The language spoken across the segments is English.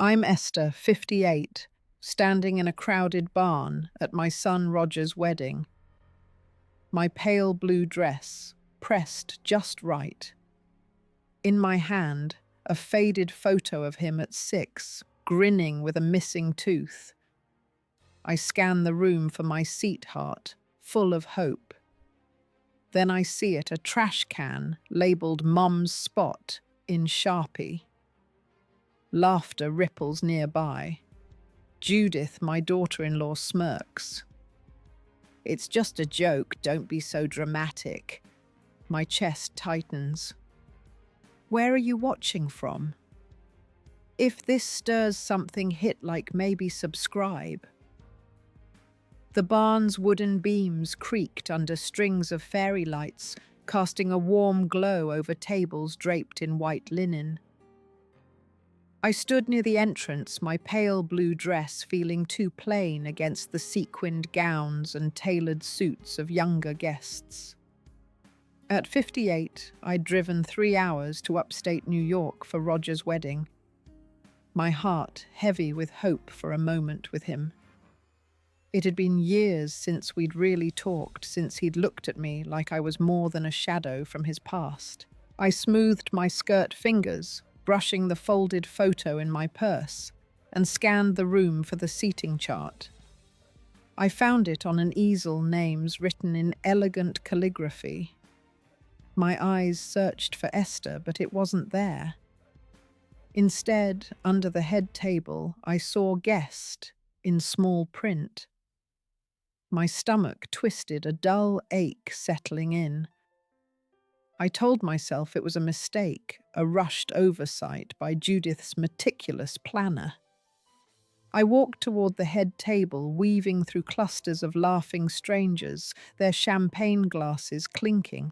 I'm Esther, 58, standing in a crowded barn at my son Roger's wedding. My pale blue dress, pressed just right. In my hand, a faded photo of him at 6, grinning with a missing tooth. I scan the room for my seat heart, full of hope. Then I see it, a trash can labeled Mum's Spot in Sharpie. Laughter ripples nearby. Judith, my daughter-in-law, smirks. It's just a joke, don't be so dramatic. My chest tightens. Where are you watching from? If this stirs something, hit like, maybe subscribe. The barn's wooden beams creaked under strings of fairy lights, casting a warm glow over tables draped in white linen. I stood near the entrance, my pale blue dress feeling too plain against the sequined gowns and tailored suits of younger guests. At 58, I'd driven 3 hours to upstate New York for Roger's wedding, my heart heavy with hope for a moment with him. It had been years since we'd really talked, since he'd looked at me like I was more than a shadow from his past. I smoothed my skirt fingers, brushing the folded photo in my purse, and scanned the room for the seating chart. I found it on an easel, names written in elegant calligraphy. My eyes searched for Esther, but it wasn't there. Instead, under the head table, I saw guest in small print. My stomach twisted, a dull ache settling in. I told myself it was a mistake, a rushed oversight by Judith's meticulous planner. I walked toward the head table, weaving through clusters of laughing strangers, their champagne glasses clinking.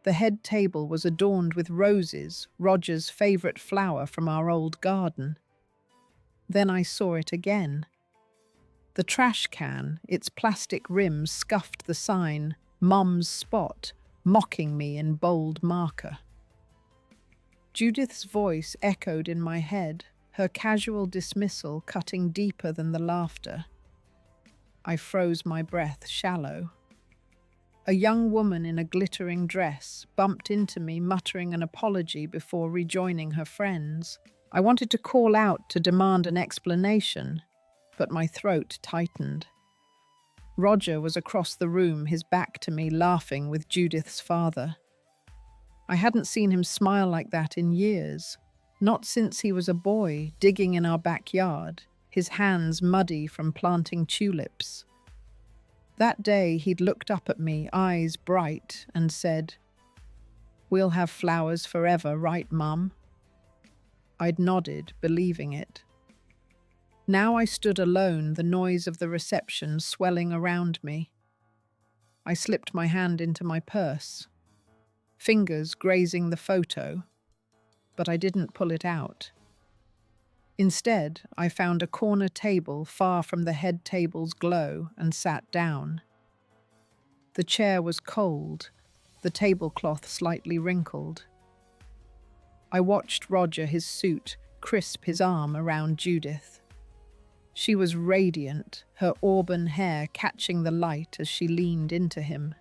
The head table was adorned with roses, Roger's favorite flower from our old garden. Then I saw it again. The trash can, its plastic rim scuffed the sign, Mum's Spot, mocking me in bold marker. Judith's voice echoed in my head, her casual dismissal cutting deeper than the laughter. I froze my breath shallow. A young woman in a glittering dress bumped into me, muttering an apology before rejoining her friends. I wanted to call out to demand an explanation, but my throat tightened. Roger was across the room, his back to me, laughing with Judith's father. I hadn't seen him smile like that in years, not since he was a boy digging in our backyard, his hands muddy from planting tulips. That day he'd looked up at me, eyes bright, and said, "We'll have flowers forever, right, Mum?" I'd nodded, believing it. Now I stood alone, the noise of the reception swelling around me. I slipped my hand into my purse, fingers grazing the photo, but I didn't pull it out. Instead, I found a corner table far from the head table's glow and sat down. The chair was cold, the tablecloth slightly wrinkled. I watched Roger, his suit, crisp his arm around Judith. She was radiant, her auburn hair catching the light as she leaned into him.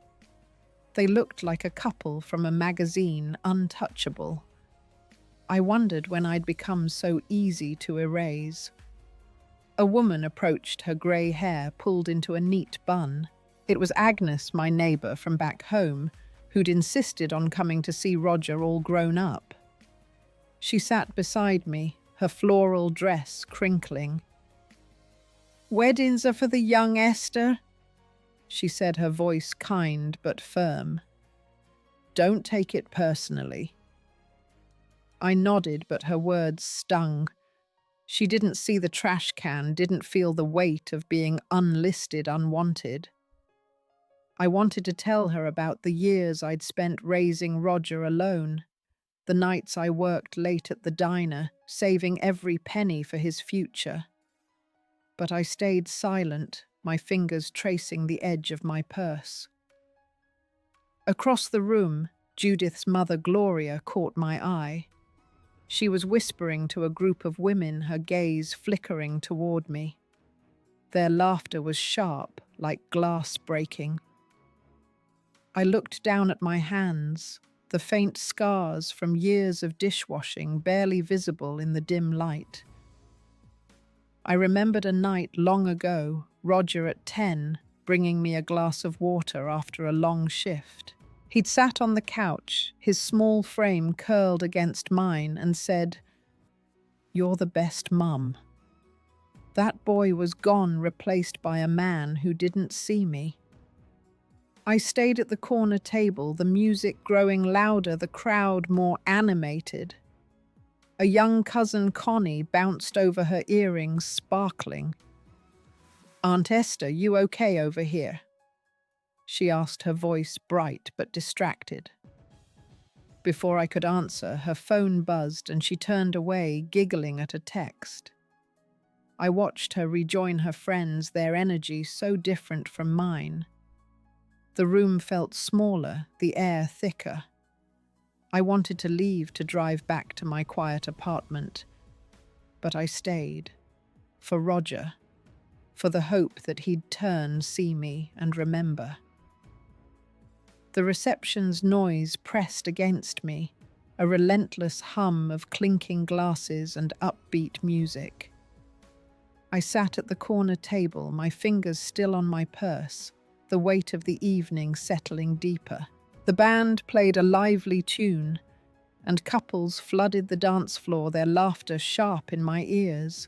They looked like a couple from a magazine, untouchable. I wondered when I'd become so easy to erase. A woman approached, her grey hair pulled into a neat bun. It was Agnes, my neighbour from back home, who'd insisted on coming to see Roger all grown up. She sat beside me, her floral dress crinkling. "Weddings are for the young, Esther," she said, her voice kind but firm. "Don't take it personally." I nodded, but her words stung. She didn't see the trash can, didn't feel the weight of being unlisted, unwanted. I wanted to tell her about the years I'd spent raising Roger alone, the nights I worked late at the diner, saving every penny for his future. But I stayed silent, my fingers tracing the edge of my purse. Across the room, Judith's mother, Gloria, caught my eye. She was whispering to a group of women, her gaze flickering toward me. Their laughter was sharp, like glass breaking. I looked down at my hands, the faint scars from years of dishwashing barely visible in the dim light. I remembered a night long ago, Roger at 10, bringing me a glass of water after a long shift. He'd sat on the couch, his small frame curled against mine, and said, "You're the best mum." That boy was gone, replaced by a man who didn't see me. I stayed at the corner table, the music growing louder, the crowd more animated. A young cousin, Connie, bounced over her earrings, sparkling. "Aunt Esther, you okay over here?" she asked, her voice bright but distracted. Before I could answer, her phone buzzed and she turned away, giggling at a text. I watched her rejoin her friends, their energy so different from mine. The room felt smaller, the air thicker. I wanted to leave to drive back to my quiet apartment, but I stayed. For Roger. For the hope that he'd turn, see me, and remember. The reception's noise pressed against me, a relentless hum of clinking glasses and upbeat music. I sat at the corner table, my fingers still on my purse, the weight of the evening settling deeper. The band played a lively tune, and couples flooded the dance floor, their laughter sharp in my ears.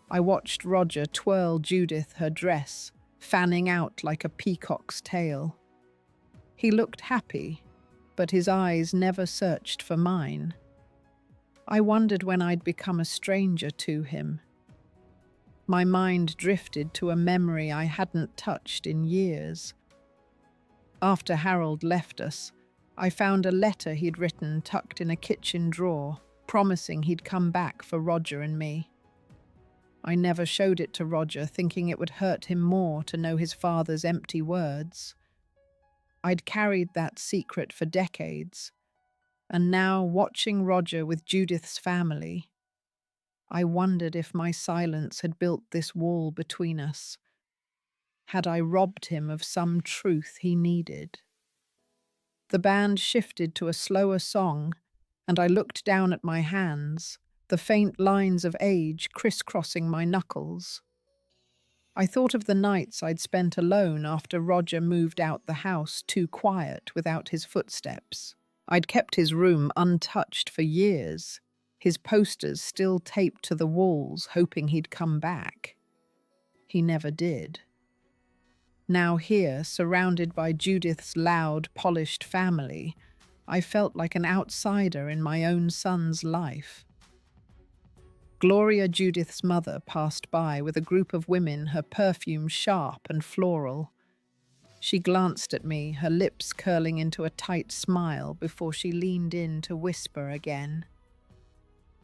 I watched Roger twirl Judith her dress, fanning out like a peacock's tail. He looked happy, but his eyes never searched for mine. I wondered when I'd become a stranger to him. My mind drifted to a memory I hadn't touched in years. After Harold left us, I found a letter he'd written tucked in a kitchen drawer, promising he'd come back for Roger and me. I never showed it to Roger, thinking it would hurt him more to know his father's empty words. I'd carried that secret for decades, and now, watching Roger with Judith's family, I wondered if my silence had built this wall between us. Had I robbed him of some truth he needed? The band shifted to a slower song, and I looked down at my hands, the faint lines of age crisscrossing my knuckles. I thought of the nights I'd spent alone after Roger moved out the house, too quiet without his footsteps. I'd kept his room untouched for years, his posters still taped to the walls, hoping he'd come back. He never did. Now here, surrounded by Judith's loud, polished family, I felt like an outsider in my own son's life. Gloria, Judith's mother, passed by with a group of women, her perfume sharp and floral. She glanced at me, her lips curling into a tight smile before she leaned in to whisper again.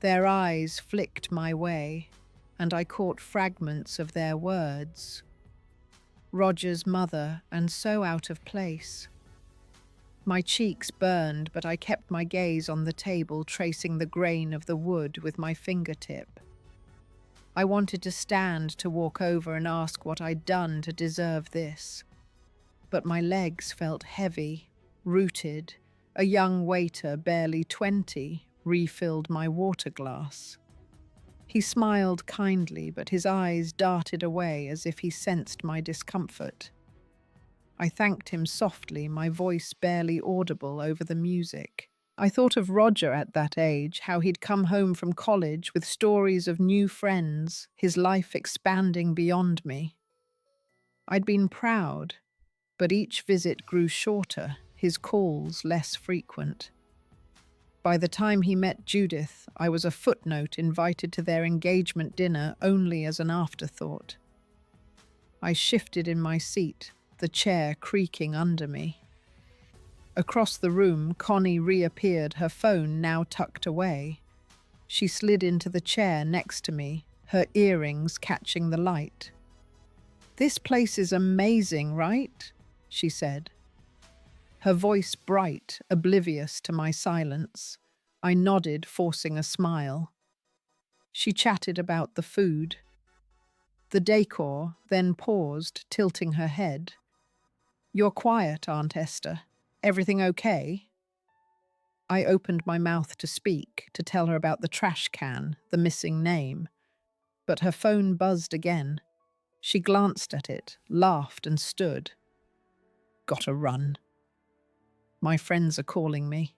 Their eyes flicked my way, and I caught fragments of their words. Roger's mother, and so out of place. My cheeks burned, but I kept my gaze on the table, tracing the grain of the wood with my fingertip. I wanted to stand, to walk over and ask what I'd done to deserve this. But my legs felt heavy, rooted. A young waiter, barely 20, refilled my water glass. He smiled kindly, but his eyes darted away as if he sensed my discomfort. I thanked him softly, my voice barely audible over the music. I thought of Roger at that age, how he'd come home from college with stories of new friends, his life expanding beyond me. I'd been proud, but each visit grew shorter, his calls less frequent. By the time he met Judith, I was a footnote invited to their engagement dinner only as an afterthought. I shifted in my seat, the chair creaking under me. Across the room, Connie reappeared, her phone now tucked away. She slid into the chair next to me, her earrings catching the light. "This place is amazing, right?" she said. Her voice bright, oblivious to my silence. I nodded, forcing a smile. She chatted about the food, the decor, then paused, tilting her head. "You're quiet, Aunt Esther. Everything okay?" I opened my mouth to speak, to tell her about the trash can, the missing name. But her phone buzzed again. She glanced at it, laughed, and stood. "Gotta run. My friends are calling me."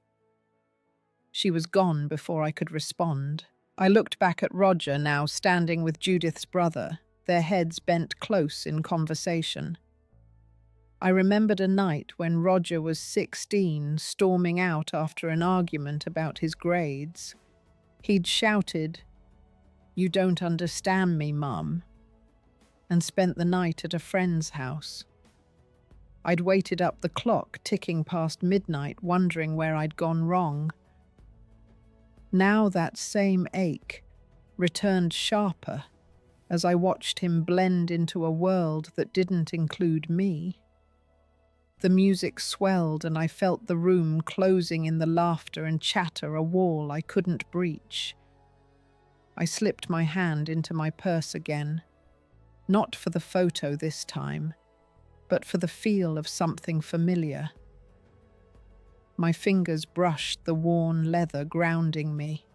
She was gone before I could respond. I looked back at Roger, now standing with Judith's brother, their heads bent close in conversation. I remembered a night when Roger was 16, storming out after an argument about his grades. He'd shouted, "You don't understand me, Mum," and spent the night at a friend's house. I'd waited up the clock, ticking past midnight, wondering where I'd gone wrong. Now that same ache returned sharper as I watched him blend into a world that didn't include me. The music swelled and I felt the room closing in the laughter and chatter, a wall I couldn't breach. I slipped my hand into my purse again, not for the photo this time, but for the feel of something familiar. My fingers brushed the worn leather, grounding me.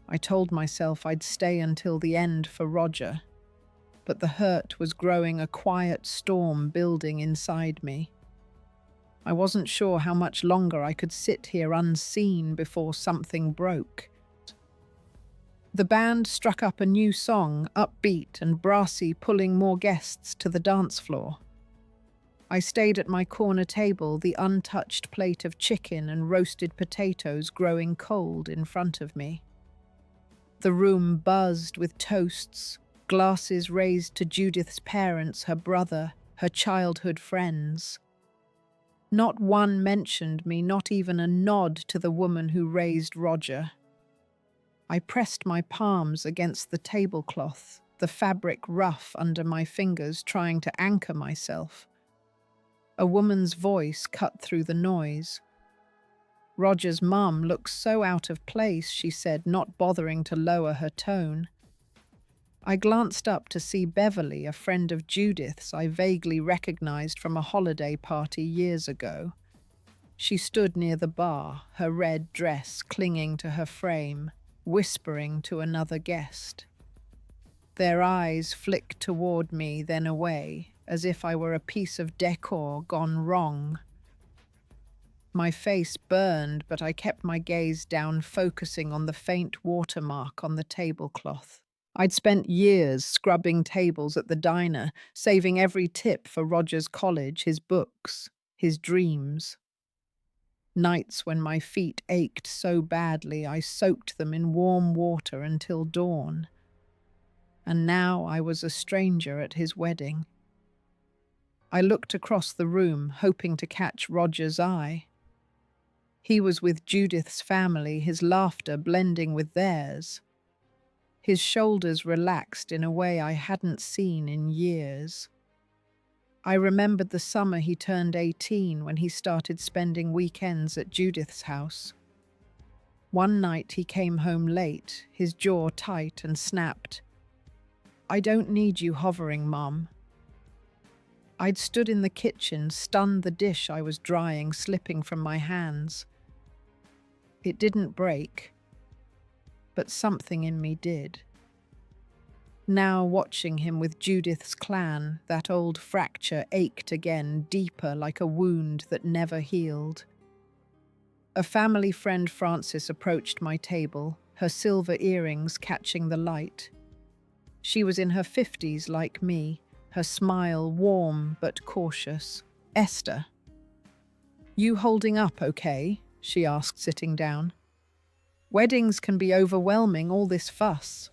I told myself I'd stay until the end for Roger, but the hurt was growing, a quiet storm building inside me. I wasn't sure how much longer I could sit here unseen before something broke. The band struck up a new song, upbeat and brassy, pulling more guests to the dance floor. I stayed at my corner table, the untouched plate of chicken and roasted potatoes growing cold in front of me. The room buzzed with toasts, glasses raised to Judith's parents, her brother, her childhood friends. Not one mentioned me, not even a nod to the woman who raised Roger. I pressed my palms against the tablecloth, the fabric rough under my fingers, trying to anchor myself. A woman's voice cut through the noise. "Roger's mum looks so out of place," she said, not bothering to lower her tone. I glanced up to see Beverly, a friend of Judith's I vaguely recognized from a holiday party years ago. She stood near the bar, her red dress clinging to her frame, whispering to another guest. Their eyes flicked toward me, then away, as if I were a piece of decor gone wrong. My face burned, but I kept my gaze down, focusing on the faint watermark on the tablecloth. I'd spent years scrubbing tables at the diner, saving every tip for Roger's college, his books, his dreams. Nights when my feet ached so badly, I soaked them in warm water until dawn. And now I was a stranger at his wedding. I looked across the room, hoping to catch Roger's eye. He was with Judith's family, his laughter blending with theirs. His shoulders relaxed in a way I hadn't seen in years. I remembered the summer he turned 18 when he started spending weekends at Judith's house. One night he came home late, his jaw tight, and snapped, "I don't need you hovering, Mum." I'd stood in the kitchen, stunned, the dish I was drying slipping from my hands. It didn't break, but something in me did. Now, watching him with Judith's clan, that old fracture ached again, deeper, like a wound that never healed. A family friend, Frances, approached my table, her silver earrings catching the light. She was in her 50s like me, her smile warm but cautious. "Esther, you holding up okay?" she asked, sitting down. "Weddings can be overwhelming, all this fuss."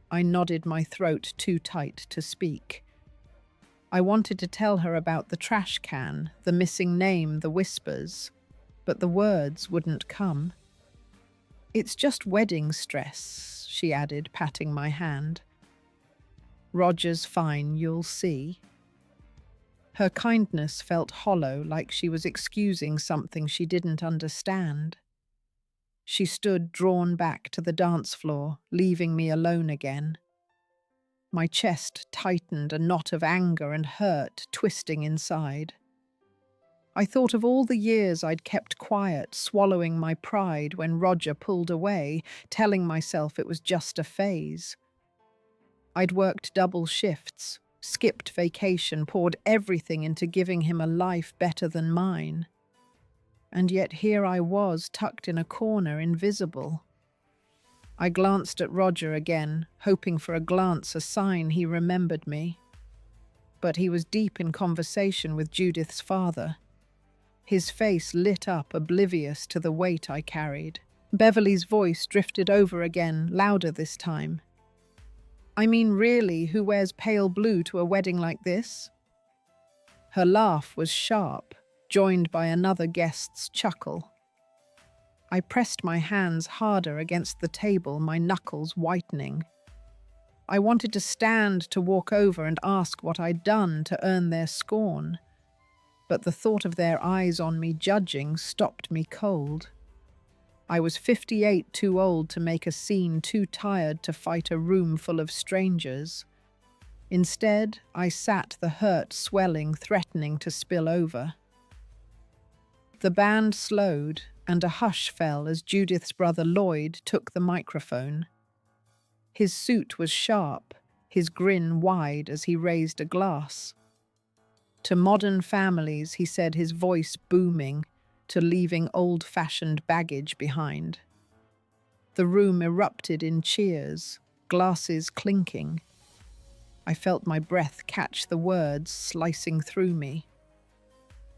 I nodded, my throat too tight to speak. I wanted to tell her about the trash can, the missing name, the whispers, but the words wouldn't come. "It's just wedding stress," she added, patting my hand. "Roger's fine, you'll see." Her kindness felt hollow, like she was excusing something she didn't understand. She stood drawn back to the dance floor, leaving me alone again. My chest tightened, a knot of anger and hurt twisting inside. I thought of all the years I'd kept quiet, swallowing my pride when Roger pulled away, telling myself it was just a phase. I'd worked double shifts, skipped vacation, poured everything into giving him a life better than mine. And yet here I was, tucked in a corner, invisible. I glanced at Roger again, hoping for a glance, a sign he remembered me. But he was deep in conversation with Judith's father. His face lit up, oblivious to the weight I carried. Beverly's voice drifted over again, louder this time. I mean, really, who wears pale blue to a wedding like this? Her laugh was sharp, joined by another guest's chuckle. I pressed my hands harder against the table, my knuckles whitening. I wanted to stand, to walk over and ask what I'd done to earn their scorn. But the thought of their eyes on me judging stopped me cold. I was 58, too old to make a scene, too tired to fight a room full of strangers. Instead, I sat, the hurt swelling, threatening to spill over. The band slowed, and a hush fell as Judith's brother Lloyd took the microphone. His suit was sharp, his grin wide as he raised a glass. To modern families, he said, his voice booming, to leaving old-fashioned baggage behind. The room erupted in cheers, glasses clinking. I felt my breath catch the words slicing through me.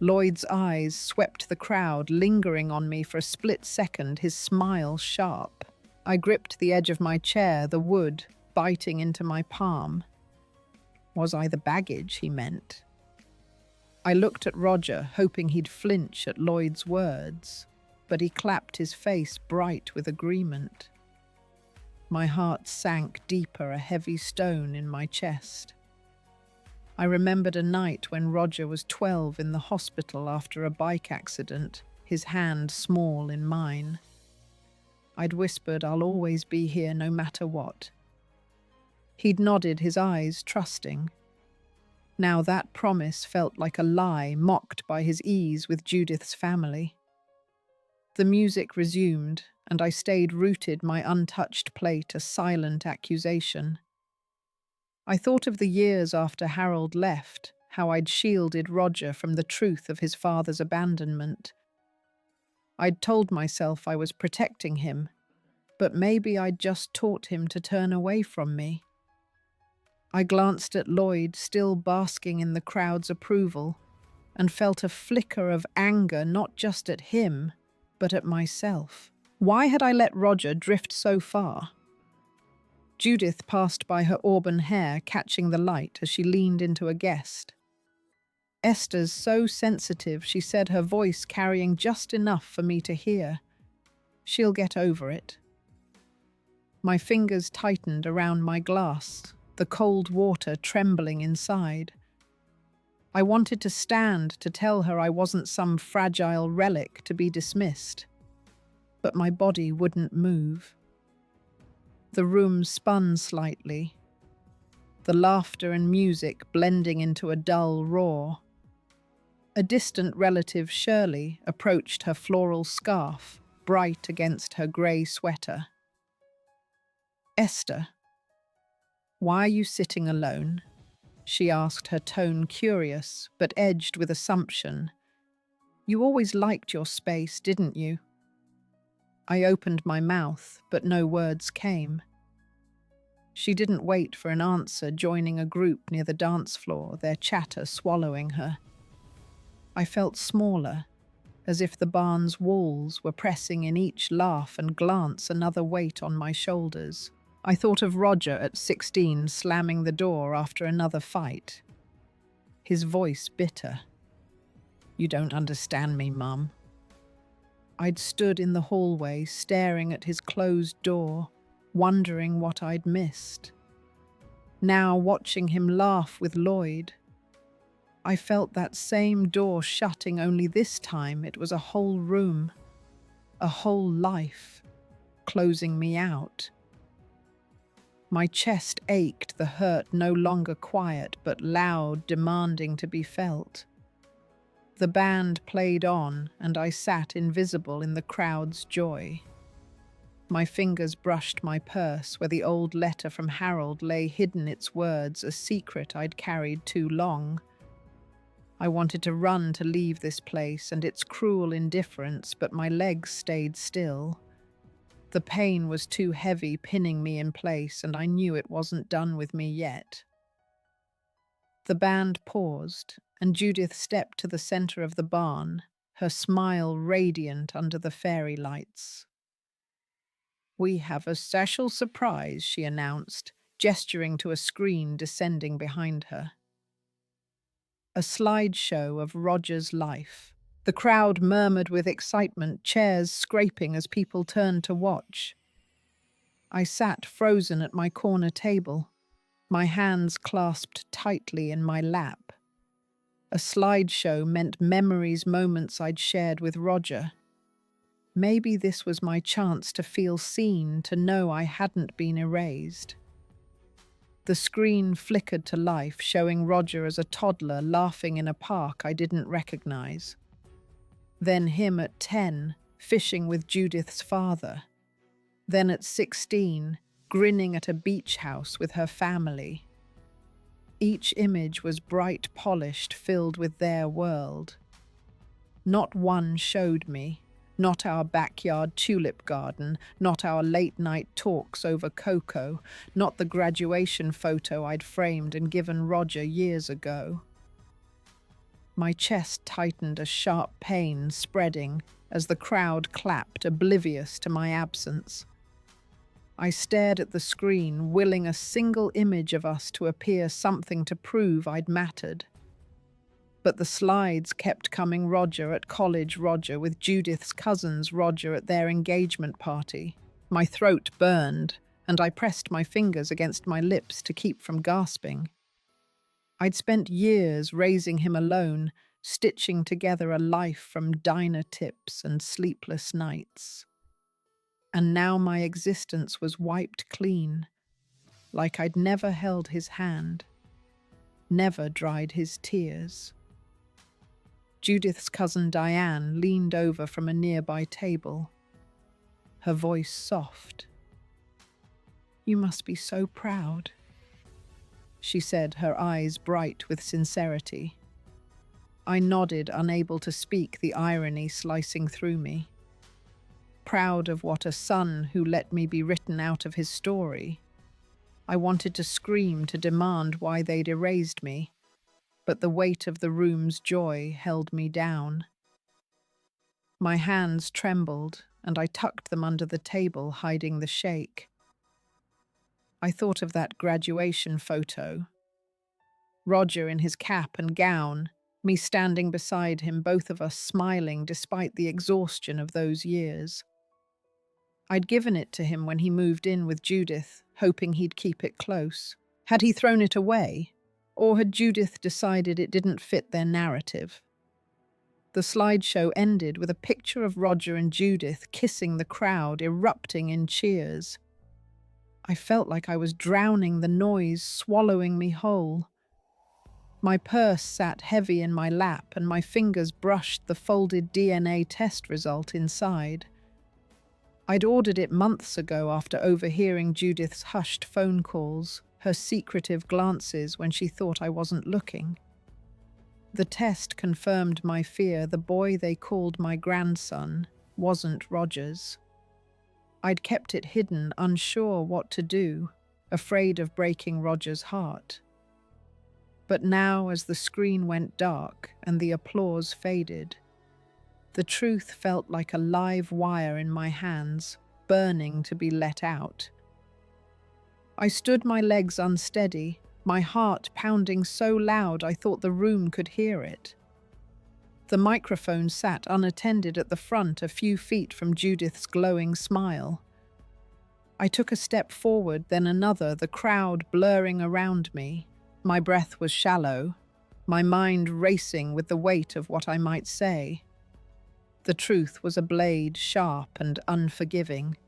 Lloyd's eyes swept the crowd, lingering on me for a split second, his smile sharp. I gripped the edge of my chair, the wood biting into my palm. Was I the baggage he meant? I looked at Roger, hoping he'd flinch at Lloyd's words, but he clapped his face bright with agreement. My heart sank deeper, a heavy stone in my chest. I remembered a night when Roger was 12 in the hospital after a bike accident, his hand small in mine. I'd whispered, "I'll always be here no matter what." He'd nodded, his eyes trusting. Now that promise felt like a lie, mocked by his ease with Judith's family. The music resumed, and I stayed rooted, my untouched plate a silent accusation. I thought of the years after Harold left, how I'd shielded Roger from the truth of his father's abandonment. I'd told myself I was protecting him, but maybe I'd just taught him to turn away from me. I glanced at Lloyd, still basking in the crowd's approval, and felt a flicker of anger, not just at him, but at myself. Why had I let Roger drift so far? Judith passed by, her auburn hair catching the light as she leaned into a guest. Esther's so sensitive, she said, her voice carrying just enough for me to hear. She'll get over it. My fingers tightened around my glass, the cold water trembling inside. I wanted to stand, to tell her I wasn't some fragile relic to be dismissed. But my body wouldn't move. The room spun slightly, the laughter and music blending into a dull roar. A distant relative, Shirley, approached, her floral scarf bright against her grey sweater. "Esther, why are you sitting alone?" she asked, her tone curious, but edged with assumption. "You always liked your space, didn't you?" I opened my mouth, but no words came. She didn't wait for an answer, joining a group near the dance floor, their chatter swallowing her. I felt smaller, as if the barn's walls were pressing in each laugh and glance another weight on my shoulders. I thought of Roger at 16 slamming the door after another fight. His voice bitter. "You don't understand me, Mum." I'd stood in the hallway, staring at his closed door, wondering what I'd missed. Now, watching him laugh with Lloyd, I felt that same door shutting, only this time it was a whole room. a whole life, closing me out. My chest ached, the hurt no longer quiet but loud, demanding to be felt. The band played on, and I sat invisible in the crowd's joy. My fingers brushed my purse where the old letter from Harold lay hidden, its words, a secret I'd carried too long. I wanted to run to leave this place and its cruel indifference, but my legs stayed still. The pain was too heavy, pinning me in place, and I knew it wasn't done with me yet. The band paused, and Judith stepped to the center of the barn, her smile radiant under the fairy lights. "We have a special surprise," she announced, gesturing to a screen descending behind her. A slideshow of Roger's life. The crowd murmured with excitement, chairs scraping as people turned to watch. I sat frozen at my corner table, my hands clasped tightly in my lap. A slideshow meant memories, moments I'd shared with Roger. Maybe this was my chance to feel seen, to know I hadn't been erased. The screen flickered to life, showing Roger as a toddler laughing in a park I didn't recognize. Then him at 10, fishing with Judith's father. Then at 16, grinning at a beach house with her family. Each image was bright, polished, filled with their world. Not one showed me, not our backyard tulip garden, not our late-night talks over cocoa, not the graduation photo I'd framed and given Roger years ago. My chest tightened, a sharp pain spreading as the crowd clapped, oblivious to my absence. I stared at the screen, willing a single image of us to appear, something to prove I'd mattered. But the slides kept coming. Roger at college, Roger with Judith's cousins, Roger at their engagement party. My throat burned, and I pressed my fingers against my lips to keep from gasping. I'd spent years raising him alone, stitching together a life from diner tips and sleepless nights. And now my existence was wiped clean, like I'd never held his hand, never dried his tears. Judith's cousin Diane leaned over from a nearby table, her voice soft. "You must be so proud," she said, her eyes bright with sincerity. I nodded, unable to speak, the irony slicing through me. Proud of what? A son who let me be written out of his story. I wanted to scream, to demand why they'd erased me, but the weight of the room's joy held me down. My hands trembled, and I tucked them under the table, hiding the shake. I thought of that graduation photo. Roger in his cap and gown, me standing beside him, both of us smiling despite the exhaustion of those years. I'd given it to him when he moved in with Judith, hoping he'd keep it close. Had he thrown it away? Or had Judith decided it didn't fit their narrative? The slideshow ended with a picture of Roger and Judith kissing, the crowd erupting in cheers. I felt like I was drowning, the noise swallowing me whole. My purse sat heavy in my lap, and my fingers brushed the folded DNA test result inside. I'd ordered it months ago after overhearing Judith's hushed phone calls, her secretive glances when she thought I wasn't looking. The test confirmed my fear. The boy they called my grandson wasn't Roger's. I'd kept it hidden, unsure what to do, afraid of breaking Roger's heart. But now, as the screen went dark and the applause faded, the truth felt like a live wire in my hands, burning to be let out. I stood, my legs unsteady, my heart pounding so loud I thought the room could hear it. The microphone sat unattended at the front, a few feet from Judith's glowing smile. I took a step forward, then another, the crowd blurring around me. My breath was shallow, my mind racing with the weight of what I might say. The truth was a blade sharp and unforgiving,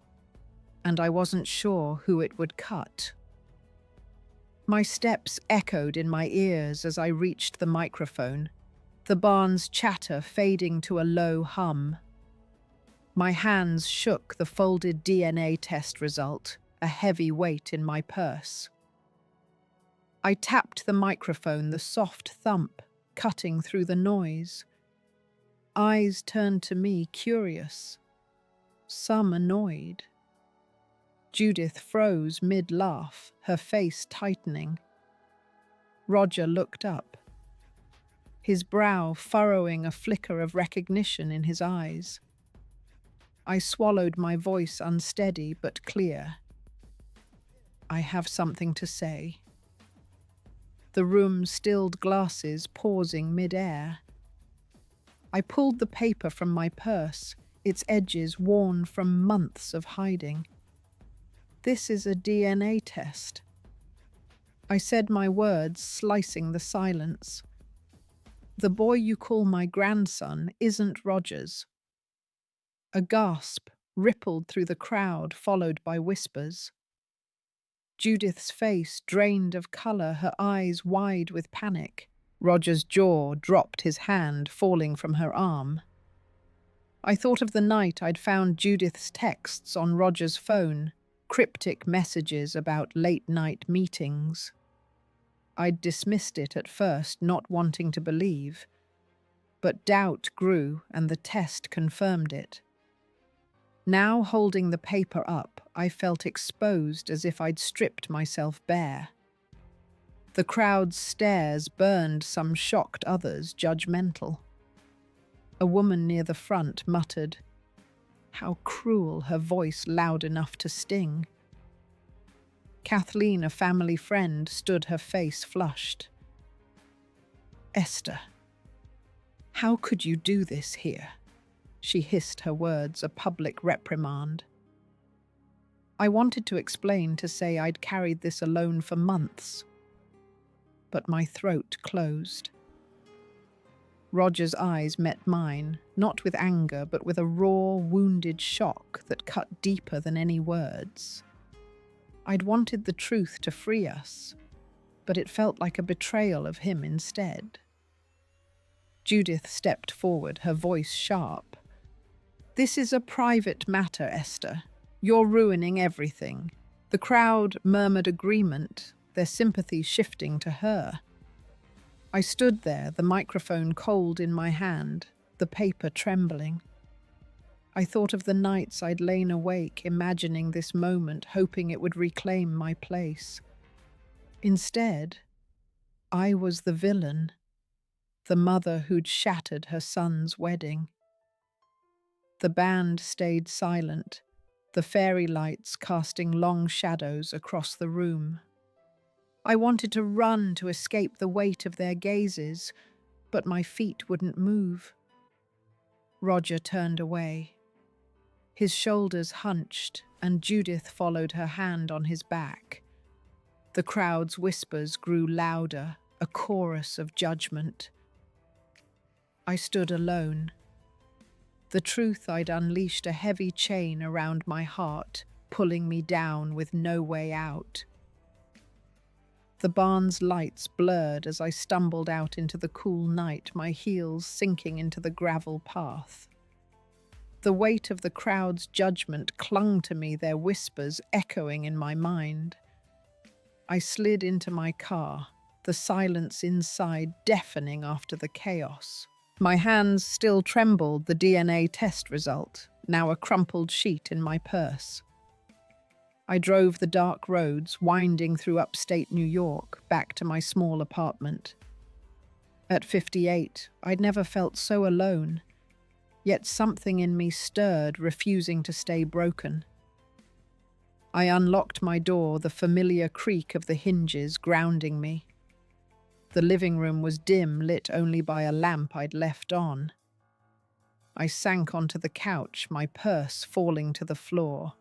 and I wasn't sure who it would cut. My steps echoed in my ears as I reached the microphone, the barn's chatter fading to a low hum. My hands shook the folded DNA test result, a heavy weight in my purse. I tapped the microphone, the soft thump cutting through the noise. Eyes turned to me, curious, some annoyed. Judith froze mid-laugh, her face tightening. Roger looked up, his brow furrowing a flicker of recognition in his eyes. I swallowed, my voice unsteady but clear. I have something to say. The room stilled, glasses pausing mid-air. I pulled the paper from my purse, its edges worn from months of hiding. This is a DNA test. I said my words, slicing the silence. The boy you call my grandson isn't Roger's. A gasp rippled through the crowd, followed by whispers. Judith's face drained of colour, her eyes wide with panic. Roger's jaw dropped, his hand falling from her arm. I thought of the night I'd found Judith's texts on Roger's phone, cryptic messages about late-night meetings. I'd dismissed it at first, not wanting to believe. But doubt grew, and the test confirmed it. Now, holding the paper up, I felt exposed, as if I'd stripped myself bare. The crowd's stares burned, some shocked, others judgmental. A woman near the front muttered, "How cruel," her voice loud enough to sting. Kathleen, a family friend, stood, her face flushed. "Esther, how could you do this here?" She hissed, her words a public reprimand. I wanted to explain, to say I'd carried this alone for months, but my throat closed. Roger's eyes met mine, not with anger, but with a raw, wounded shock that cut deeper than any words. I'd wanted the truth to free us, but it felt like a betrayal of him instead. Judith stepped forward, her voice sharp. "This is a private matter, Esther. You're ruining everything." The crowd murmured agreement, their sympathy shifting to her. I stood there, the microphone cold in my hand, the paper trembling. I thought of the nights I'd lain awake, imagining this moment, hoping it would reclaim my place. Instead, I was the villain, the mother who'd shattered her son's wedding. The band stayed silent, the fairy lights casting long shadows across the room. I wanted to run to escape the weight of their gazes, but my feet wouldn't move. Roger turned away. His shoulders hunched, and Judith followed, her hand on his back. The crowd's whispers grew louder, a chorus of judgment. I stood alone. The truth I'd unleashed a heavy chain around my heart, pulling me down with no way out. The barn's lights blurred as I stumbled out into the cool night, my heels sinking into the gravel path. The weight of the crowd's judgment clung to me, their whispers echoing in my mind. I slid into my car, the silence inside deafening after the chaos. My hands still trembled, the DNA test result, now a crumpled sheet in my purse. I drove the dark roads, winding through upstate New York, back to my small apartment. At 58, I'd never felt so alone, yet something in me stirred, refusing to stay broken. I unlocked my door, the familiar creak of the hinges grounding me. The living room was dim, lit only by a lamp I'd left on. I sank onto the couch, my purse falling to the floor.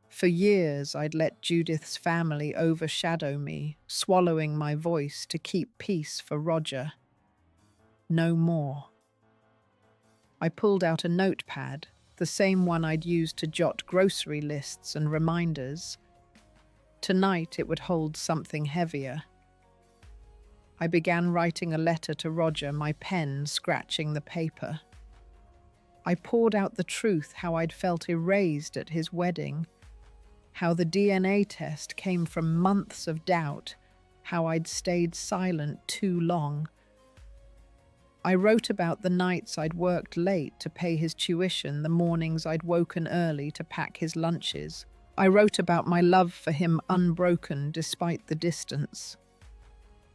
For years, I'd let Judith's family overshadow me, swallowing my voice to keep peace for Roger. No more. I pulled out a notepad, the same one I'd used to jot grocery lists and reminders. Tonight it would hold something heavier. I began writing a letter to Roger, my pen scratching the paper. I poured out the truth, how I'd felt erased at his wedding, how the DNA test came from months of doubt, how I'd stayed silent too long. I wrote about the nights I'd worked late to pay his tuition, the mornings I'd woken early to pack his lunches. I wrote about my love for him unbroken despite the distance.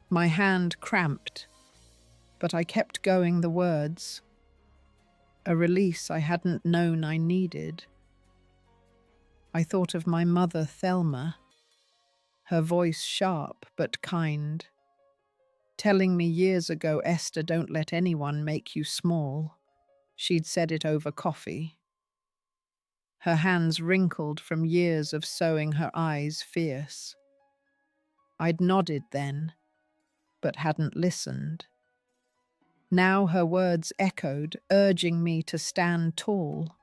My hand cramped, but I kept going the words. A release I hadn't known I needed. I thought of my mother, Thelma, her voice sharp but kind, telling me years ago, "Esther, don't let anyone make you small." She'd said it over coffee. Her hands wrinkled from years of sewing, her eyes fierce. I'd nodded then, but hadn't listened. Now her words echoed, urging me to stand tall.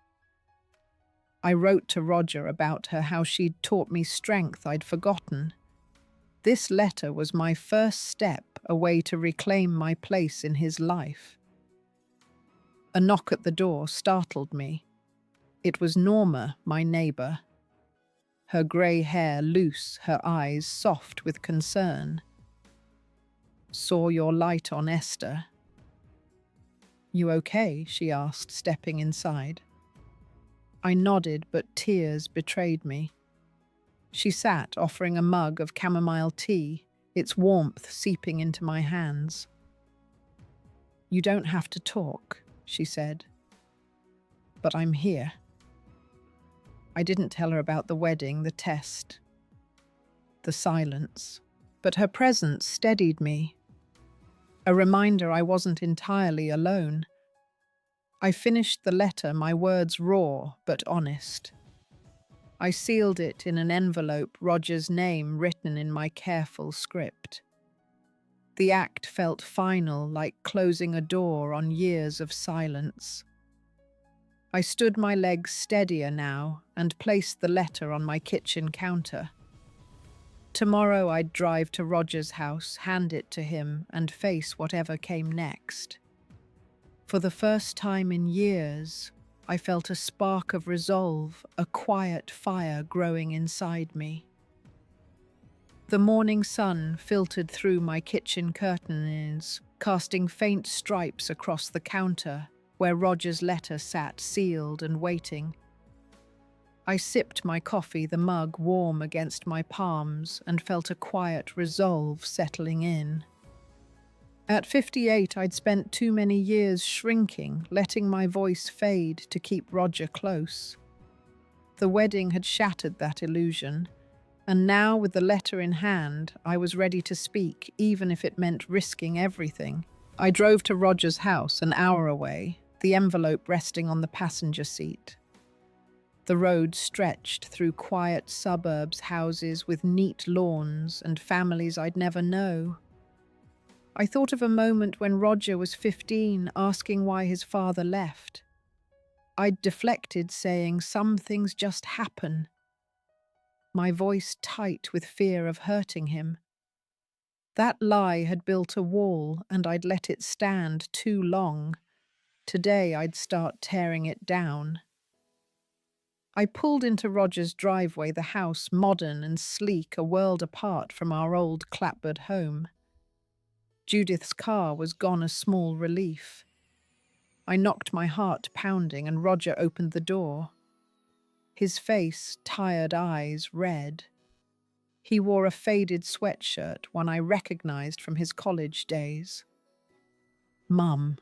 I wrote to Roger about her, how she'd taught me strength I'd forgotten. This letter was my first step, a way to reclaim my place in his life. A knock at the door startled me. It was Norma, my neighbour. Her grey hair loose, her eyes soft with concern. "Saw your light on Esther." "You okay?" she asked, stepping inside. I nodded, but tears betrayed me. She sat, offering a mug of chamomile tea, its warmth seeping into my hands. "You don't have to talk," she said, "but I'm here." I didn't tell her about the wedding, the test, the silence, but her presence steadied me. A reminder I wasn't entirely alone. I finished the letter, my words raw but honest. I sealed it in an envelope, Roger's name written in my careful script. The act felt final, like closing a door on years of silence. I stood my legs steadier now and placed the letter on my kitchen counter. Tomorrow I'd drive to Roger's house, hand it to him, and face whatever came next. For the first time in years, I felt a spark of resolve, a quiet fire growing inside me. The morning sun filtered through my kitchen curtains, casting faint stripes across the counter where Roger's letter sat sealed and waiting. I sipped my coffee, the mug warm against my palms, and felt a quiet resolve settling in. At 58, I'd spent too many years shrinking, letting my voice fade to keep Roger close. The wedding had shattered that illusion, and now, with the letter in hand, I was ready to speak, even if it meant risking everything. I drove to Roger's house, an hour away, the envelope resting on the passenger seat. The road stretched through quiet suburbs, houses with neat lawns and families I'd never know. I thought of a moment when Roger was 15, asking why his father left. I'd deflected, saying, "Some things just happen," my voice tight with fear of hurting him. That lie had built a wall, and I'd let it stand too long. Today I'd start tearing it down. I pulled into Roger's driveway, the house modern and sleek, a world apart from our old clapboard home. Judith's car was gone, a small relief. I knocked, my heart pounding, and Roger opened the door. His face, tired eyes, red. He wore a faded sweatshirt, one I recognized from his college days. "Mum,"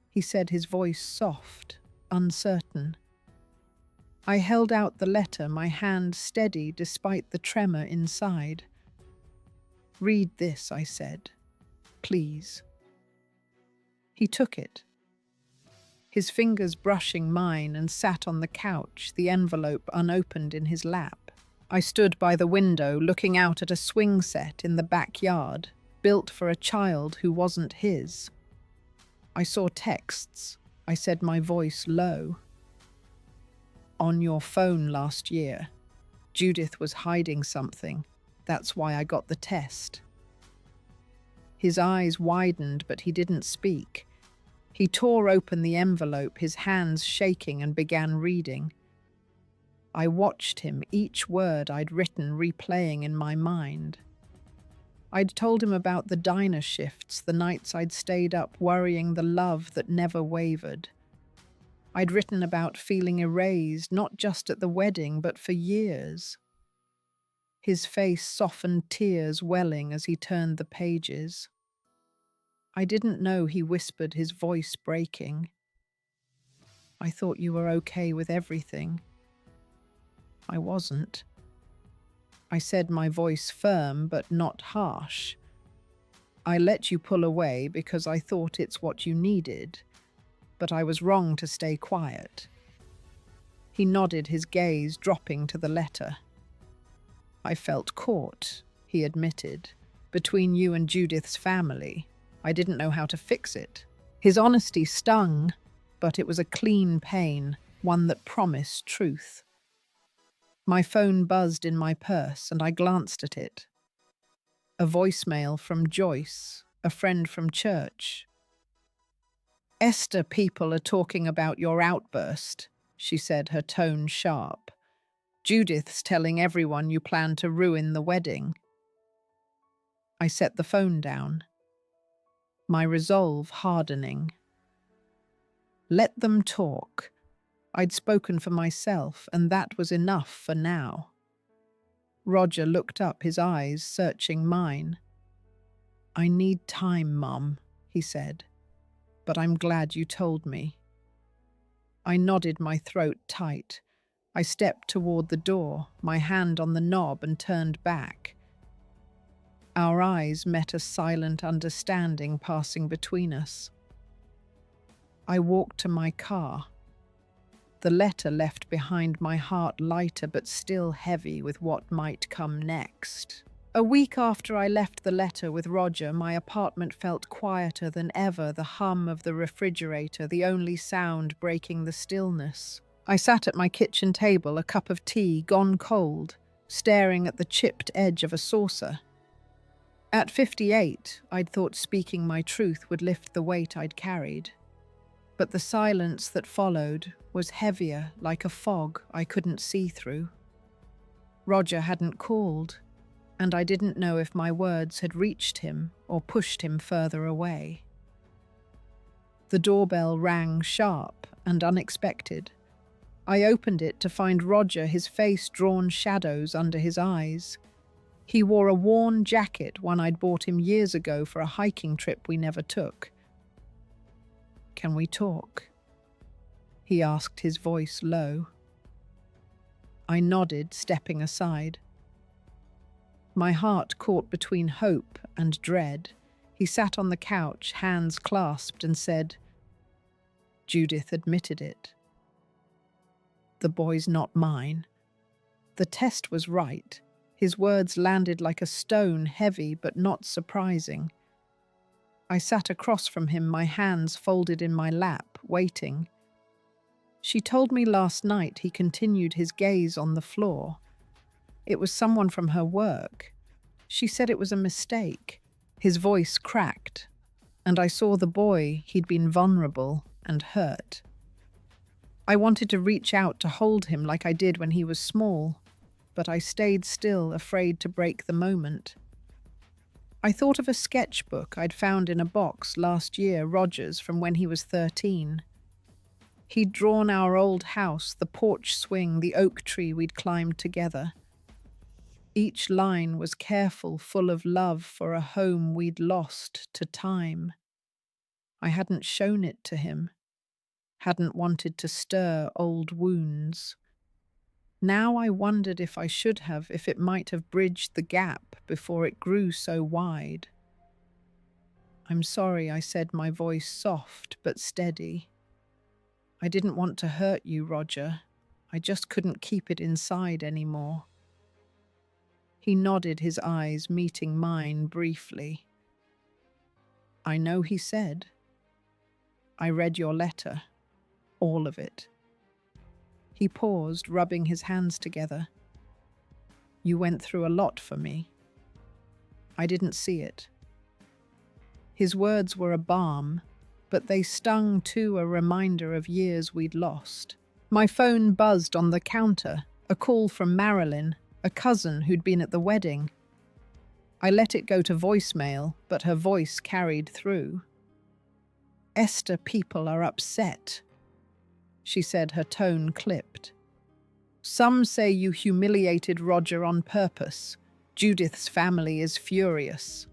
he said, his voice soft, uncertain. I held out the letter, my hand steady despite the tremor inside. "Read this," I said. "Please." He took it, his fingers brushing mine, and sat on the couch, the envelope unopened in his lap. I stood by the window, looking out at a swing set in the backyard, built for a child who wasn't his. I saw texts, I said, my voice low. On your phone last year. Judith was hiding something. That's why I got the test. His eyes widened, but he didn't speak. He tore open the envelope, his hands shaking, and began reading. I watched him, each word I'd written replaying in my mind. I'd told him about the diner shifts, the nights I'd stayed up worrying, the love that never wavered. I'd written about feeling erased, not just at the wedding, but for years. His face softened, tears welling as he turned the pages. I didn't know he whispered, his voice breaking. I thought you were okay with everything. I wasn't. I said, my voice firm but not harsh. I let you pull away because I thought it's what you needed, but I was wrong to stay quiet. He nodded, his gaze dropping to the letter. I felt caught, he admitted, between you and Judith's family. I didn't know how to fix it. His honesty stung, but it was a clean pain, one that promised truth. My phone buzzed in my purse, and I glanced at it. A voicemail from Joyce, a friend from church. Esther, people are talking about your outburst, she said, her tone sharp. Judith's telling everyone you plan to ruin the wedding. I set the phone down, my resolve hardening. Let them talk. I'd spoken for myself, and that was enough for now. Roger looked up, his eyes searching mine. I need time, Mum, he said, but I'm glad you told me. I nodded, my throat tight. I stepped toward the door, my hand on the knob, and turned back. Our eyes met, a silent understanding passing between us. I walked to my car. The letter left behind, my heart lighter but still heavy with what might come next. A week after I left the letter with Roger, my apartment felt quieter than ever, the hum of the refrigerator, the only sound breaking the stillness. I sat at my kitchen table, a cup of tea gone cold, staring at the chipped edge of a saucer. At 58, I'd thought speaking my truth would lift the weight I'd carried. But the silence that followed was heavier, like a fog I couldn't see through. Roger hadn't called, and I didn't know if my words had reached him or pushed him further away. The doorbell rang sharp and unexpected. I opened it to find Roger, his face drawn shadows under his eyes. He wore a worn jacket, one I'd bought him years ago for a hiking trip we never took. Can we talk? He asked, his voice low. I nodded, stepping aside. My heart caught between hope and dread. He sat on the couch, hands clasped, and said, Judith admitted it. The boy's not mine. The test was right. His words landed like a stone, heavy but not surprising. I sat across from him, my hands folded in my lap, waiting. She told me last night, he continued, his gaze on the floor. It was someone from her work. She said it was a mistake. His voice cracked, and I saw the boy. He'd been vulnerable and hurt. I wanted to reach out to hold him like I did when he was small, but I stayed still, afraid to break the moment. I thought of a sketchbook I'd found in a box last year, Roger's, from when he was 13. He'd drawn our old house, the porch swing, the oak tree we'd climbed together. Each line was careful, full of love for a home we'd lost to time. I hadn't shown it to him, hadn't wanted to stir old wounds. Now I wondered if I should have, if it might have bridged the gap before it grew so wide. I'm sorry, I said, my voice soft but steady. I didn't want to hurt you, Roger. I just couldn't keep it inside anymore. He nodded, his eyes meeting mine briefly. I know, he said. I read your letter. all of it. He paused, rubbing his hands together. You went through a lot for me. I didn't see it. His words were a balm, but they stung too, a reminder of years we'd lost. My phone buzzed on the counter, a call from Marilyn, a cousin who'd been at the wedding. I let it go to voicemail, but her voice carried through. Esther, people are upset, she said, her tone clipped. Some say you humiliated Roger on purpose. Judith's family is furious.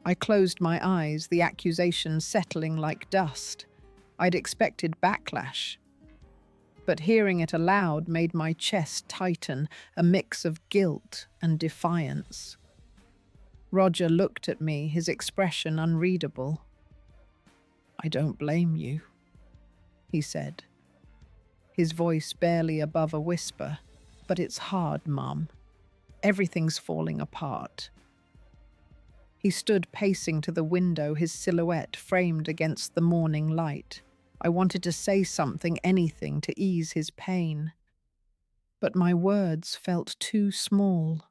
I closed my eyes, the accusation settling like dust. I'd expected backlash. But hearing it aloud made my chest tighten, a mix of guilt and defiance. Roger looked at me, his expression unreadable. I don't blame you, he said, his voice barely above a whisper. But it's hard, Mum. Everything's falling apart. He stood pacing to the window, his silhouette framed against the morning light. I wanted to say something, anything, to ease his pain. But my words felt too small.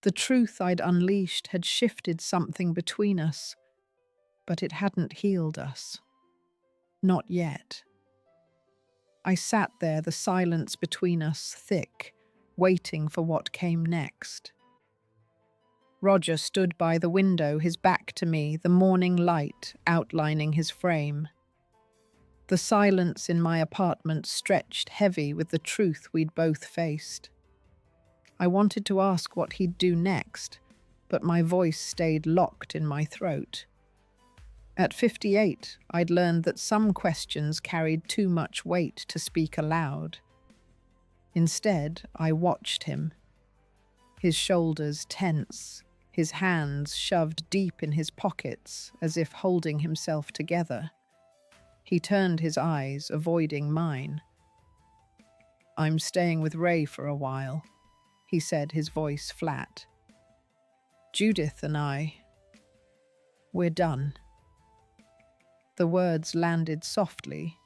The truth I'd unleashed had shifted something between us, but it hadn't healed us. Not yet. I sat there, the silence between us thick, waiting for what came next. Roger stood by the window, his back to me, the morning light outlining his frame. The silence in my apartment stretched heavy with the truth we'd both faced. I wanted to ask what he'd do next, but my voice stayed locked in my throat. At 58, I'd learned that some questions carried too much weight to speak aloud. Instead, I watched him. His shoulders tense, his hands shoved deep in his pockets as if holding himself together. He turned his eyes, avoiding mine. I'm staying with Ray for a while, he said, his voice flat. Judith and we're done. The words landed softly,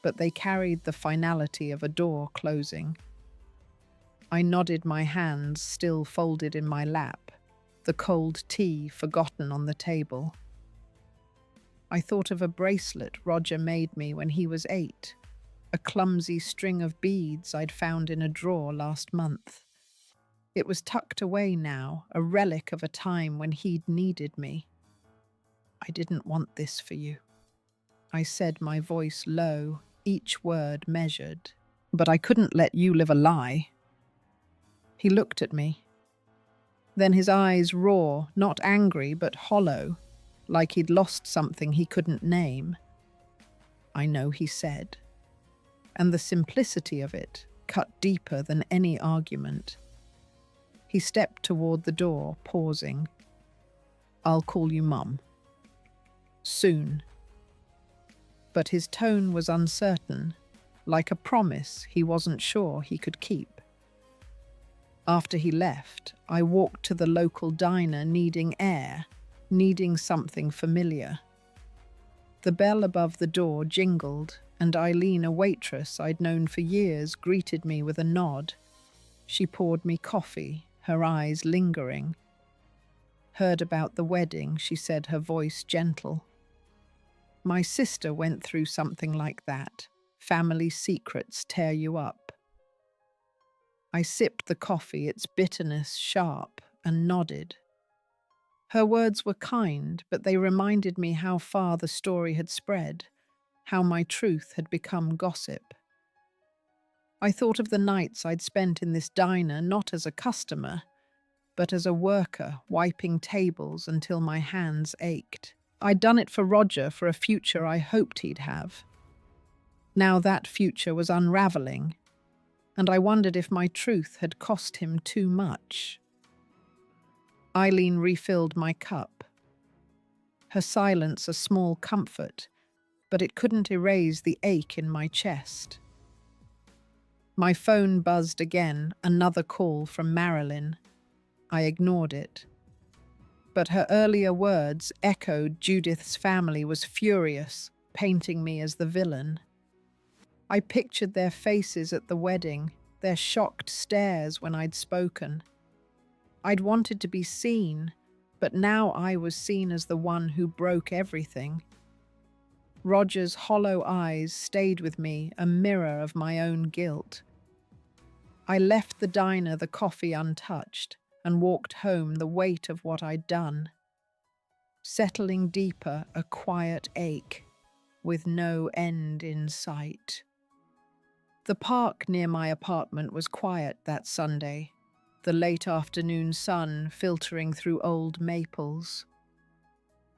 but they carried the finality of a door closing. I nodded, my hands still folded in my lap, the cold tea forgotten on the table. I thought of a bracelet Roger made me when he was 8, a clumsy string of beads I'd found in a drawer last month. It was tucked away now, a relic of a time when he'd needed me. I didn't want this for you, I said, my voice low, each word measured. But I couldn't let you live a lie. He looked at me. Then his eyes raw, not angry, but hollow, like he'd lost something he couldn't name. I know, he said, and the simplicity of it cut deeper than any argument. He stepped toward the door, pausing. I'll call you Mum. Soon. But his tone was uncertain, like a promise he wasn't sure he could keep. After he left, I walked to the local diner, needing air, needing something familiar. The bell above the door jingled, and Eileen, a waitress I'd known for years, greeted me with a nod. She poured me coffee, her eyes lingering. Heard about the wedding, she said, her voice gentle. My sister went through something like that. Family secrets tear you up. I sipped the coffee, its bitterness sharp, and nodded. Her words were kind, but they reminded me how far the story had spread, how my truth had become gossip. I thought of the nights I'd spent in this diner, not as a customer, but as a worker, wiping tables until my hands ached. I'd done it for Roger, for a future I hoped he'd have. Now that future was unraveling, and I wondered if my truth had cost him too much. Eileen refilled my cup. Her silence a small comfort, but it couldn't erase the ache in my chest. My phone buzzed again, another call from Marilyn. I ignored it. But her earlier words echoed. Judith's family was furious, painting me as the villain. I pictured their faces at the wedding, their shocked stares when I'd spoken. I'd wanted to be seen, but now I was seen as the one who broke everything. Roger's hollow eyes stayed with me, a mirror of my own guilt. I left the diner, the coffee untouched, and walked home, the weight of what I'd done. Settling deeper, a quiet ache, with no end in sight. The park near my apartment was quiet that Sunday, the late afternoon sun filtering through old maples.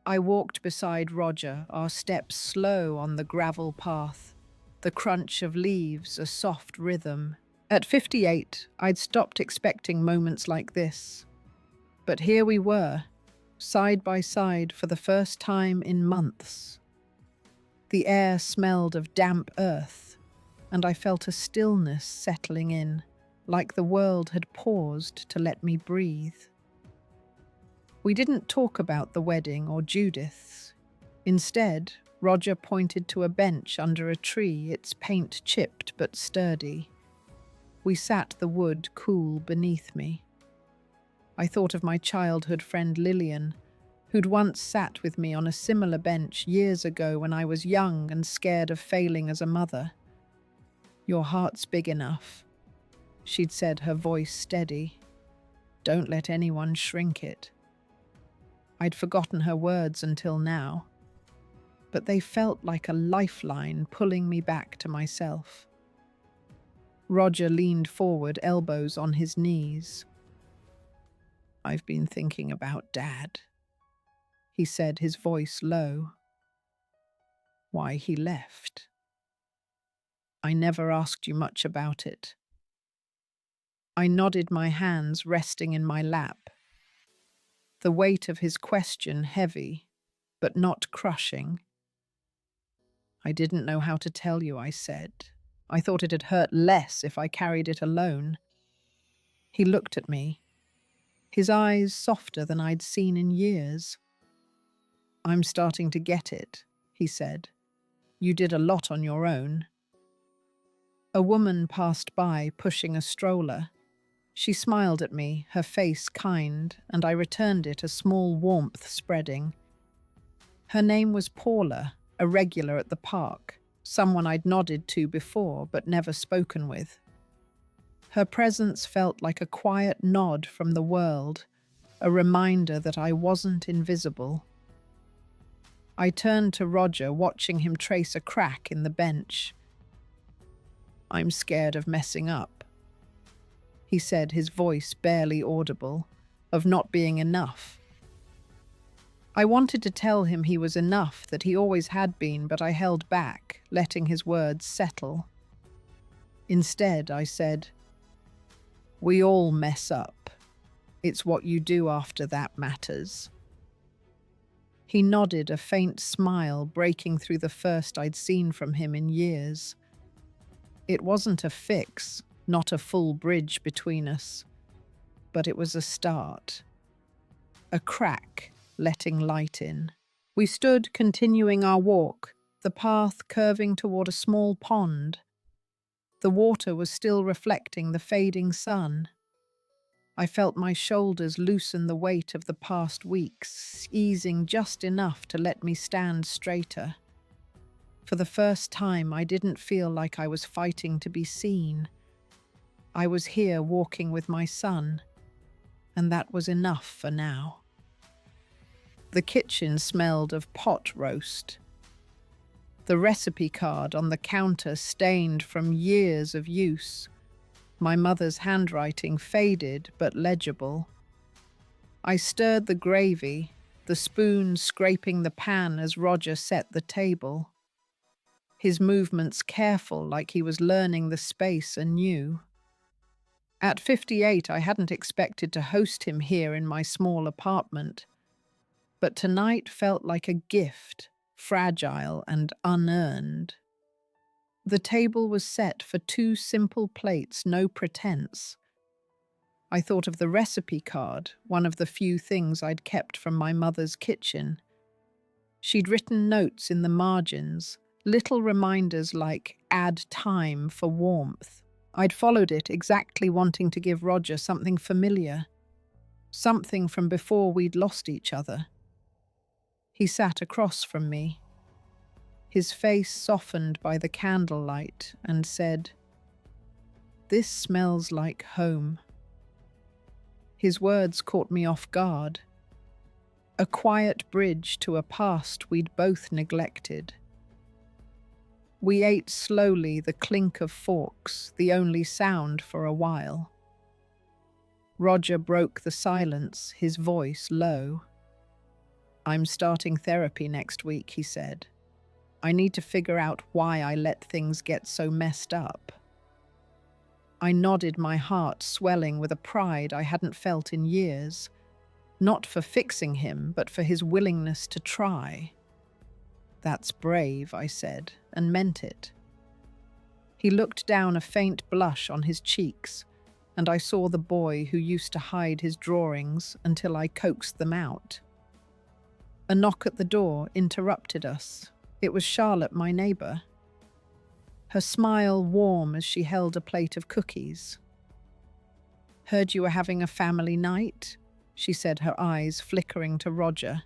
I walked beside Roger, our steps slow on the gravel path, the crunch of leaves a soft rhythm. At 58, I'd stopped expecting moments like this. But here we were, side by side for the first time in months. The air smelled of damp earth, and I felt a stillness settling in, like the world had paused to let me breathe. We didn't talk about the wedding or Judith's. Instead, Roger pointed to a bench under a tree, its paint chipped but sturdy. We sat, the wood cool beneath me. I thought of my childhood friend Lillian, who'd once sat with me on a similar bench years ago when I was young and scared of failing as a mother. "Your heart's big enough," she'd said, her voice steady. "Don't let anyone shrink it." I'd forgotten her words until now, but they felt like a lifeline pulling me back to myself. Roger leaned forward, elbows on his knees. "I've been thinking about Dad," he said, his voice low. "Why he left. I never asked you much about it." I nodded, my hands resting in my lap. The weight of his question heavy, but not crushing. "I didn't know how to tell you," I said. "I thought it'd hurt less if I carried it alone." He looked at me, his eyes softer than I'd seen in years. "I'm starting to get it," he said. "You did a lot on your own." A woman passed by, pushing a stroller. She smiled at me, her face kind, and I returned it, a small warmth spreading. Her name was Paula, a regular at the park, someone I'd nodded to before but never spoken with. Her presence felt like a quiet nod from the world, a reminder that I wasn't invisible. I turned to Roger, watching him trace a crack in the bench. "I'm scared of messing up," he said, his voice barely audible, "of not being enough." I wanted to tell him he was enough, that he always had been, but I held back, letting his words settle. Instead, I said, "We all mess up. It's what you do after that matters." He nodded, a faint smile breaking through the first I'd seen from him in years. It wasn't a fix, not a full bridge between us, but it was a start. A crack, letting light in. We stood, continuing our walk, the path curving toward a small pond. The water was still reflecting the fading sun. I felt my shoulders loosen, the weight of the past weeks, easing just enough to let me stand straighter. For the first time, I didn't feel like I was fighting to be seen. I was here walking with my son, and that was enough for now. The kitchen smelled of pot roast. The recipe card on the counter stained from years of use. My mother's handwriting faded but legible. I stirred the gravy, the spoon scraping the pan as Roger set the table. His movements careful, like he was learning the space anew. At 58, I hadn't expected to host him here in my small apartment, but tonight felt like a gift, fragile and unearned. The table was set for 2 simple plates, no pretense. I thought of the recipe card, one of the few things I'd kept from my mother's kitchen. She'd written notes in the margins, Little reminders like add time for warmth. I'd followed it, exactly wanting to give Roger something familiar, something from before we'd lost each other. He sat across from me, his face softened by the candlelight, and said, "This smells like home." His words caught me off guard. A quiet bridge to a past we'd both neglected. We ate slowly, the clink of forks, the only sound for a while. Roger broke the silence, his voice low. "I'm starting therapy next week," he said. "I need to figure out why I let things get so messed up." I nodded, my heart swelling with a pride I hadn't felt in years, not for fixing him, but for his willingness to try. "That's brave," I said, and meant it. He looked down, a faint blush on his cheeks, and I saw the boy who used to hide his drawings until I coaxed them out. A knock at the door interrupted us. It was Charlotte, my neighbour. Her smile warm as she held a plate of cookies. "Heard you were having a family night," she said, her eyes flickering to Roger.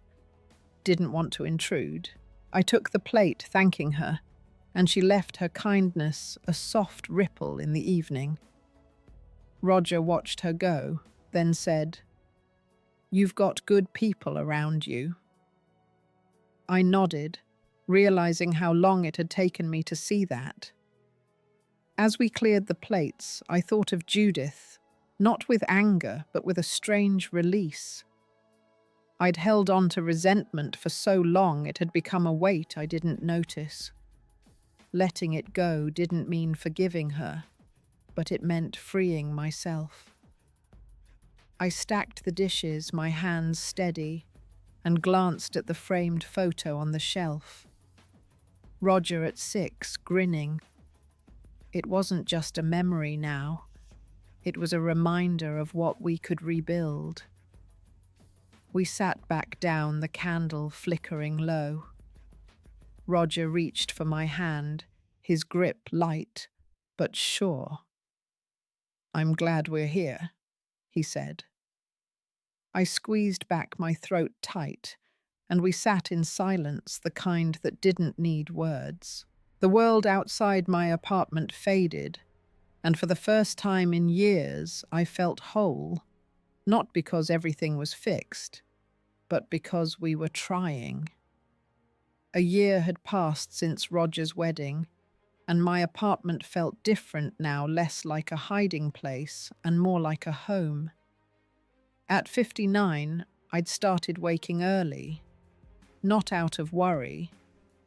Didn't want to intrude. I took the plate, thanking her, and she left, her kindness a soft ripple in the evening. Roger watched her go, then said, "You've got good people around you." I nodded, realizing how long it had taken me to see that. As we cleared the plates, I thought of Judith, not with anger, but with a strange release. I'd held on to resentment for so long it had become a weight I didn't notice. Letting it go didn't mean forgiving her, but it meant freeing myself. I stacked the dishes, my hands steady, and glanced at the framed photo on the shelf. Roger at 6, grinning. It wasn't just a memory now. It was a reminder of what we could rebuild. We sat back down, the candle flickering low. Roger reached for my hand, his grip light, but sure. "I'm glad we're here," he said. I squeezed back, my throat tight, and we sat in silence, the kind that didn't need words. The world outside my apartment faded, and for the first time in years I felt whole, not because everything was fixed, but because we were trying. A year had passed since Roger's wedding, and my apartment felt different now, less like a hiding place and more like a home. At 59, I'd started waking early, not out of worry,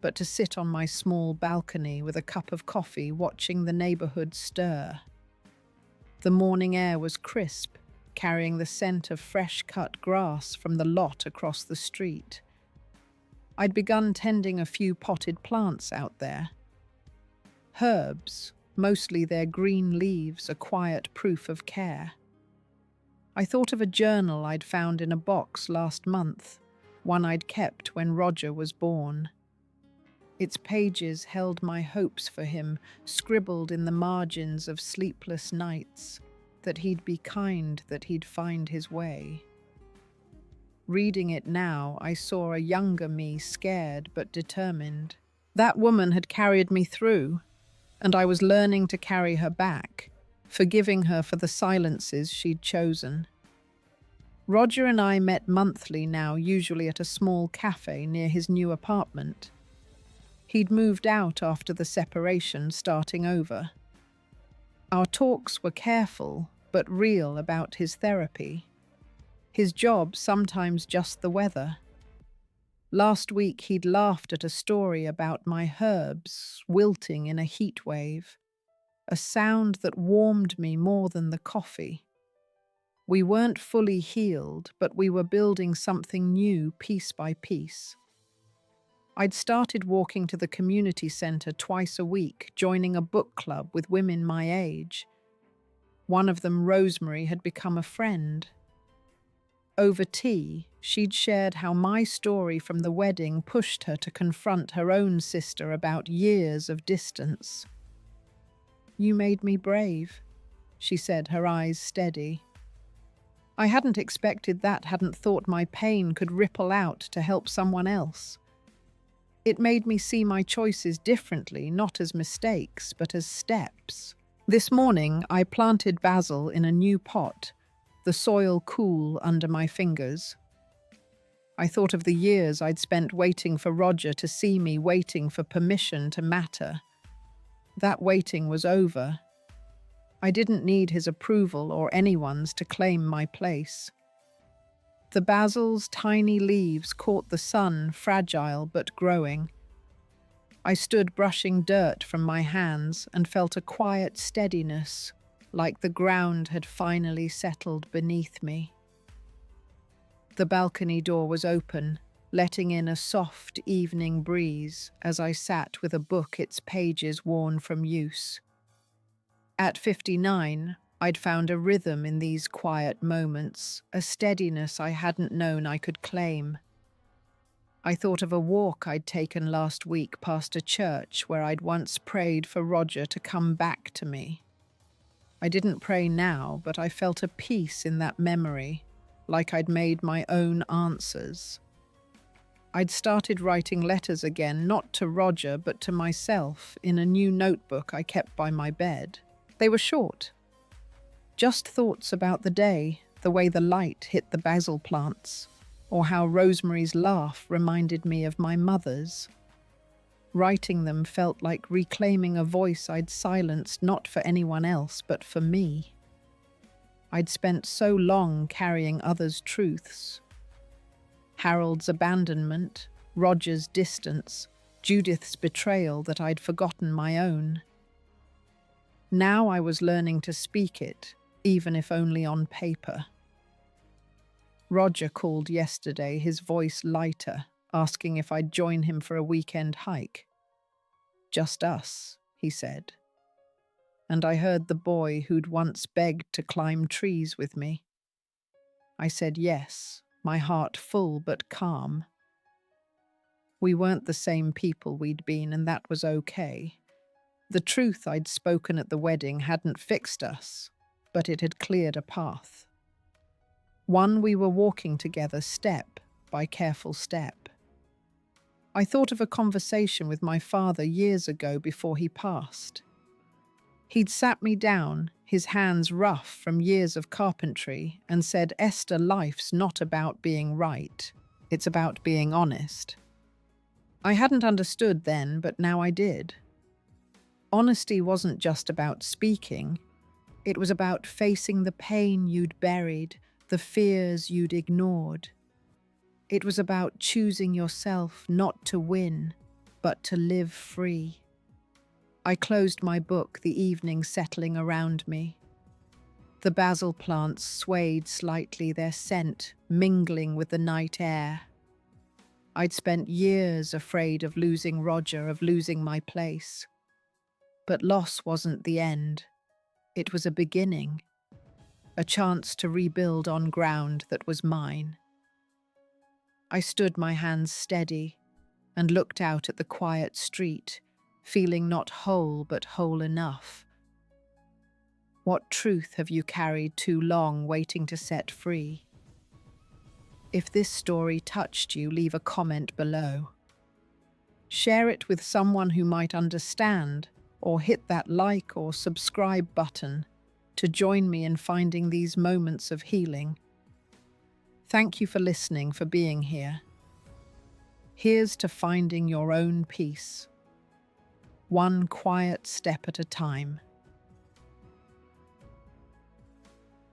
but to sit on my small balcony with a cup of coffee, watching the neighborhood stir. The morning air was crisp, carrying the scent of fresh-cut grass from the lot across the street. I'd begun tending a few potted plants out there. Herbs, mostly their green leaves, a quiet proof of care. I thought of a journal I'd found in a box last month, one I'd kept when Roger was born. Its pages held my hopes for him, scribbled in the margins of sleepless nights, that he'd be kind, that he'd find his way. Reading it now, I saw a younger me, scared but determined. That woman had carried me through, and I was learning to carry her back, forgiving her for the silences she'd chosen. Roger and I met monthly now, usually at a small cafe near his new apartment. He'd moved out after the separation, starting over. Our talks were careful, but real, about his therapy. His job, sometimes just the weather. Last week he'd laughed at a story about my herbs wilting in a heat wave, a sound that warmed me more than the coffee. We weren't fully healed, but we were building something new piece by piece. I'd started walking to the community centre twice a week, joining a book club with women my age. One of them, Rosemary, had become a friend. Over tea, She'd shared how my story from the wedding pushed her to confront her own sister about years of distance. "You made me brave," she said, her eyes steady. I hadn't expected that, hadn't thought my pain could ripple out to help someone else. It made me see my choices differently, not as mistakes, but as steps. This morning, I planted basil in a new pot, the soil cool under my fingers. I thought of the years I'd spent waiting for Roger to see me, waiting for permission to matter. That waiting was over. I didn't need his approval or anyone's to claim my place. The basil's tiny leaves caught the sun, fragile but growing. I stood brushing dirt from my hands and felt a quiet steadiness, like the ground had finally settled beneath me. The balcony door was open, letting in a soft evening breeze as I sat with a book, its pages worn from use. At 59, I'd found a rhythm in these quiet moments, a steadiness I hadn't known I could claim. I thought of a walk I'd taken last week past a church where I'd once prayed for Roger to come back to me. I didn't pray now, but I felt a peace in that memory, like I'd made my own answers. I'd started writing letters again, not to Roger, but to myself, in a new notebook I kept by my bed. They were short. Just thoughts about the day, the way the light hit the basil plants, or how Rosemary's laugh reminded me of my mother's. Writing them felt like reclaiming a voice I'd silenced, not for anyone else, but for me. I'd spent so long carrying others' truths. Harold's abandonment, Roger's distance, Judith's betrayal, that I'd forgotten my own. Now I was learning to speak it, even if only on paper. Roger called yesterday, his voice lighter, asking if I'd join him for a weekend hike. "Just us," he said. And I heard the boy who'd once begged to climb trees with me. I said yes, my heart full but calm. We weren't the same people we'd been, and that was okay. The truth I'd spoken at the wedding hadn't fixed us, but it had cleared a path. One we were walking together, step by careful step. I thought of a conversation with my father years ago before he passed. He'd sat me down, his hands rough from years of carpentry, and said, "Esther, life's not about being right. It's about being honest." I hadn't understood then, but now I did. Honesty wasn't just about speaking. It was about facing the pain you'd buried, the fears you'd ignored. It was about choosing yourself, not to win, but to live free. I closed my book, the evening settling around me. The basil plants swayed slightly, their scent mingling with the night air. I'd spent years afraid of losing Roger, of losing my place. But loss wasn't the end. It was a beginning, a chance to rebuild on ground that was mine. I stood, my hands steady, and looked out at the quiet street, feeling not whole but whole enough. What truth have you carried too long, waiting to set free? If this story touched you, leave a comment below. Share it with someone who might understand, or hit that like or subscribe button to join me in finding these moments of healing. Thank you for listening, for being here. Here's to finding your own peace, one quiet step at a time.